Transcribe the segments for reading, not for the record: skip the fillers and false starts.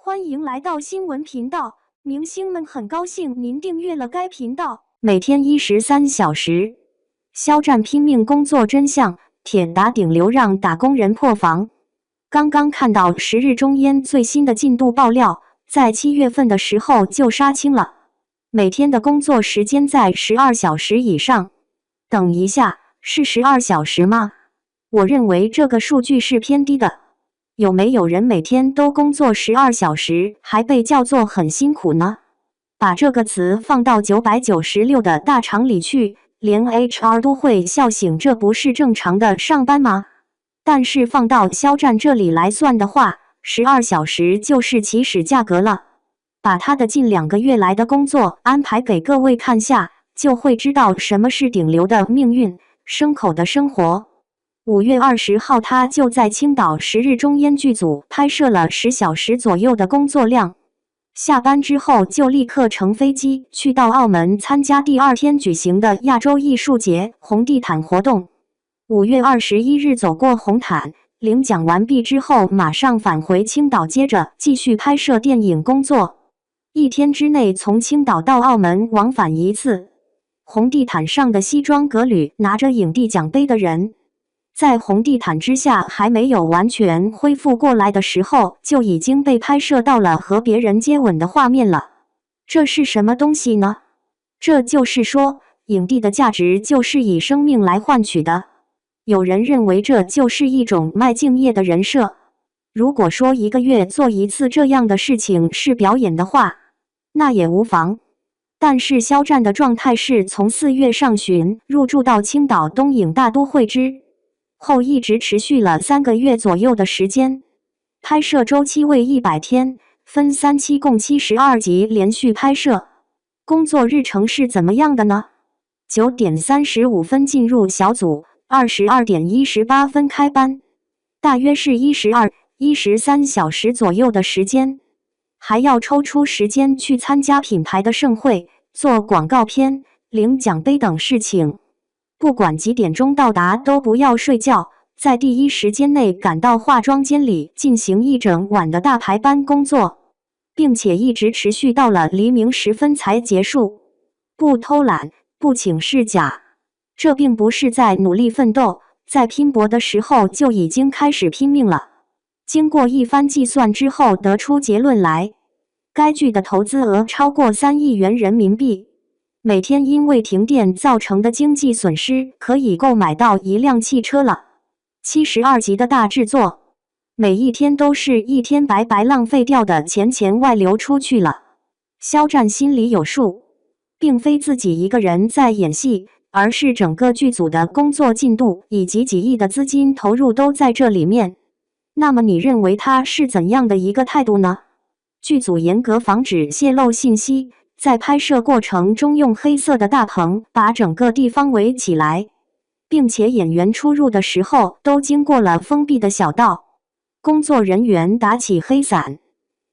欢迎来到新闻频道，明星们很高兴您订阅了该频道。每天13小时，肖战拼命工作真相，铁打顶流让打工人破防。刚刚看到10日中烟最新的进度爆料，在7月份的时候就杀青了，每天的工作时间在12小时以上。等一下，是12小时吗？我认为这个数据是偏低的。有没有人每天都工作12小时，还被叫做很辛苦呢？把这个词放到996的大厂里去，连 HR 都会笑醒，这不是正常的上班吗？但是放到肖战这里来算的话，12小时就是起始价格了。把他的近2个月来的工作安排给各位看下，就会知道什么是顶流的命运，牲口的生活。5月20号，他就在青岛10日中烟剧组拍摄了10小时左右的工作量。下班之后就立刻乘飞机去到澳门参加第2天举行的亚洲艺术节红地毯活动。5月21日走过红毯，领奖完毕之后马上返回青岛，接着继续拍摄电影工作。1天之内从青岛到澳门往返1次。红地毯上的西装革履拿着影帝奖杯的人，在红地毯之下还没有完全恢复过来的时候，就已经被拍摄到了和别人接吻的画面了。这是什么东西呢？这就是说，影帝的价值就是以生命来换取的。有人认为这就是一种卖敬业的人设。如果说1个月做1次这样的事情是表演的话，那也无妨。但是肖战的状态是从4月上旬入住到青岛东影大都会之后，一直持续了3个月左右的时间，拍摄周期为100天，分3期共72集连续拍摄。工作日程是怎么样的呢？9点35分进入小组，22点18分开班，大约是12、13小时左右的时间，还要抽出时间去参加品牌的盛会，做广告片、领奖杯等事情。不管几点钟到达，都不要睡觉，在第一时间内赶到化妆间里进行一整晚的大排班工作，并且一直持续到了黎明时分才结束。不偷懒，不请事假，这并不是在努力奋斗，在拼搏的时候就已经开始拼命了。经过一番计算之后得出结论来，该剧的投资额超过3亿元人民币。每天因为停电造成的经济损失可以购买到1辆汽车了。72集的大制作，每一天都是1天白白浪费掉的钱外流出去了。肖战心里有数，并非自己一个人在演戏，而是整个剧组的工作进度以及几亿的资金投入都在这里面。那么你认为他是怎样的一个态度呢？剧组严格防止泄露信息，在拍摄过程中用黑色的大棚把整个地方围起来，并且演员出入的时候都经过了封闭的小道。工作人员打起黑伞，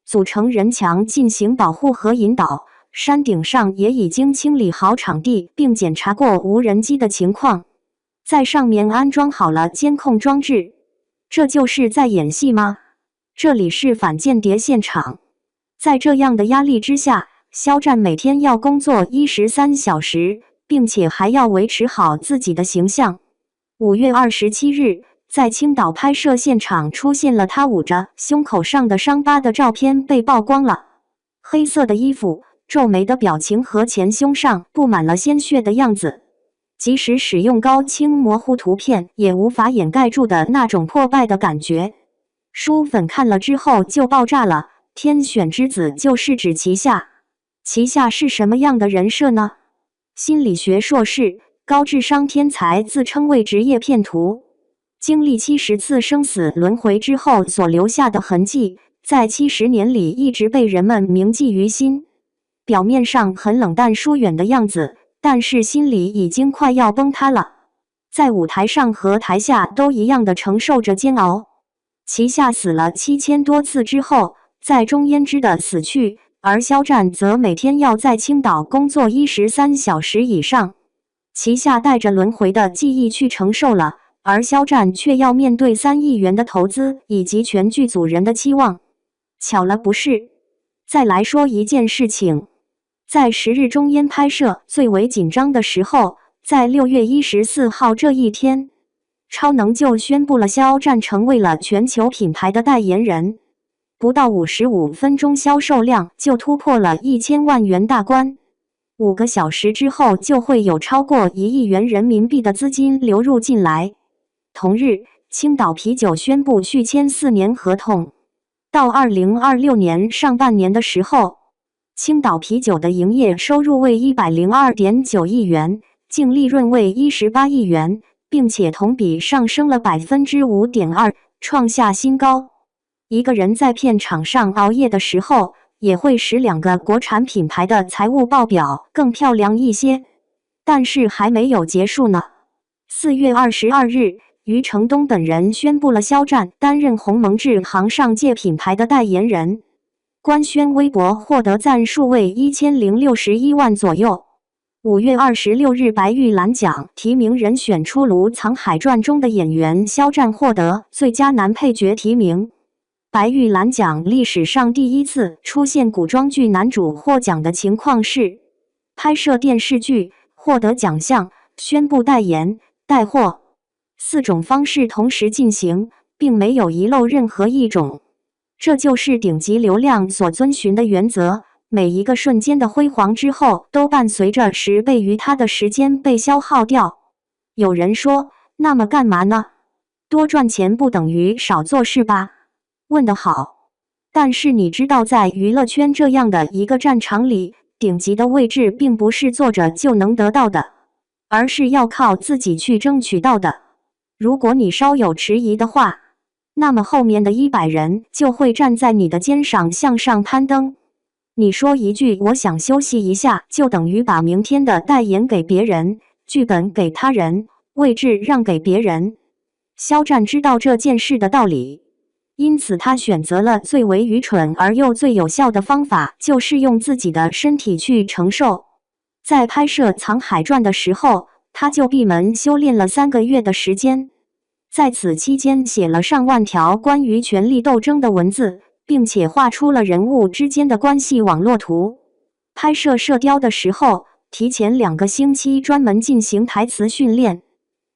组成人墙进行保护和引导。山顶上也已经清理好场地，并检查过无人机的情况，在上面安装好了监控装置。这就是在演戏吗？这里是反间谍现场。在这样的压力之下，肖战每天要工作13小时，并且还要维持好自己的形象。5月27日，在青岛拍摄现场出现了他捂着胸口上的伤疤的照片被曝光了。黑色的衣服，皱眉的表情和前胸上布满了鲜血的样子，即使使用高清模糊图片也无法掩盖住的那种破败的感觉。书粉看了之后就爆炸了。天选之子就是指旗下。旗下是什么样的人设呢？心理学硕士，高智商天才，自称为职业骗徒。经历70次生死轮回之后所留下的痕迹，在70年里一直被人们铭记于心。表面上很冷淡疏远的样子，但是心里已经快要崩塌了。在舞台上和台下都一样的承受着煎熬。旗下死了7000多次之后，在中烟之的死去，而肖战则每天要在青岛工作13小时以上。旗下带着轮回的记忆去承受了，而肖战却要面对3亿元的投资以及全剧组人的期望。巧了不是？再来说一件事情，在十日中烟拍摄最为紧张的时候，在6月14号这一天，超能就宣布了肖战成为了全球品牌的代言人。不到55分钟，销售量就突破了1000万元大关。5个小时之后，就会有超过1亿元人民币的资金流入进来。同日，青岛啤酒宣布续签4年合同，到2026年上半年的时候，青岛啤酒的营业收入为102.9亿元，净利润为18亿元，并且同比上升了5.2%，创下新高。一个人在片场上熬夜的时候，也会使2个国产品牌的财务报表更漂亮一些。但是还没有结束呢。4月22日，余承东本人宣布了肖战担任鸿蒙智行上届品牌的代言人，官宣微博获得赞数为1061万左右。5月26日，白玉兰奖提名人选出炉，《藏海传》中的演员肖战获得最佳男配角提名。白玉兰奖历史上第一次出现古装剧男主获奖的情况是，拍摄电视剧获得奖项，宣布代言、带货4种方式同时进行，并没有遗漏任何一种。这就是顶级流量所遵循的原则，每一个瞬间的辉煌之后，都伴随着10倍于它的时间被消耗掉。有人说，那么干嘛呢？多赚钱不等于少做事吧？问得好。但是你知道，在娱乐圈这样的一个战场里，顶级的位置并不是坐着就能得到的，而是要靠自己去争取到的。如果你稍有迟疑的话，那么后面的100人就会站在你的肩上向上攀登。你说一句我想休息一下，就等于把明天的代言给别人，剧本给他人，位置让给别人。肖战知道这件事的道理，因此他选择了最为愚蠢而又最有效的方法，就是用自己的身体去承受。在拍摄《藏海传》的时候，他就闭门修炼了3个月的时间，在此期间写了上万条关于权力斗争的文字，并且画出了人物之间的关系网络图。拍摄《射雕》的时候，提前2个星期专门进行台词训练，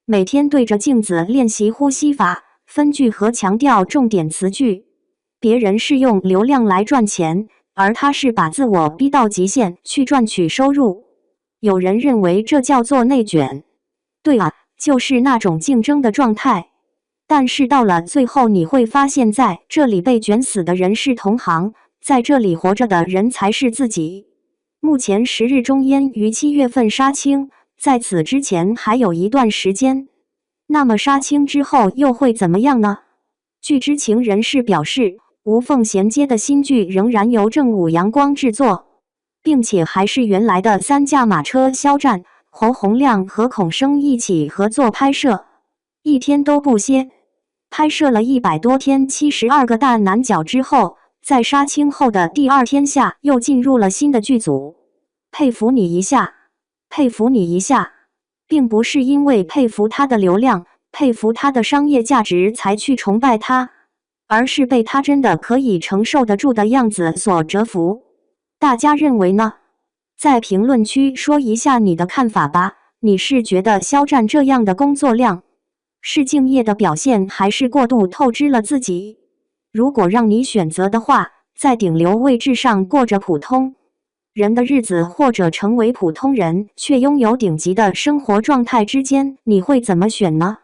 每天对着镜子练习呼吸法、分句和强调重点词句。别人是用流量来赚钱，而他是把自我逼到极限去赚取收入。有人认为这叫做内卷。对啊，就是那种竞争的状态。但是到了最后，你会发现在这里被卷死的人是同行，在这里活着的人才是自己。目前10日中烟于7月份杀青，在此之前还有一段时间。那么杀青之后又会怎么样呢？据知情人士表示，无缝衔接的新剧仍然由正午阳光制作，并且还是原来的3驾马车肖战、侯洪亮和孔生一起合作拍摄，一天都不歇。拍摄了100多天，72个大男角之后，在杀青后的第2天下又进入了新的剧组。佩服你一下，佩服你一下，并不是因为佩服他的流量、佩服他的商业价值才去崇拜他，而是被他真的可以承受得住的样子所折服。大家认为呢？在评论区说一下你的看法吧。你是觉得肖战这样的工作量是敬业的表现，还是过度透支了自己？如果让你选择的话，在顶流位置上过着普通人的日子，或者成为普通人却拥有顶级的生活状态之间，你会怎么选呢？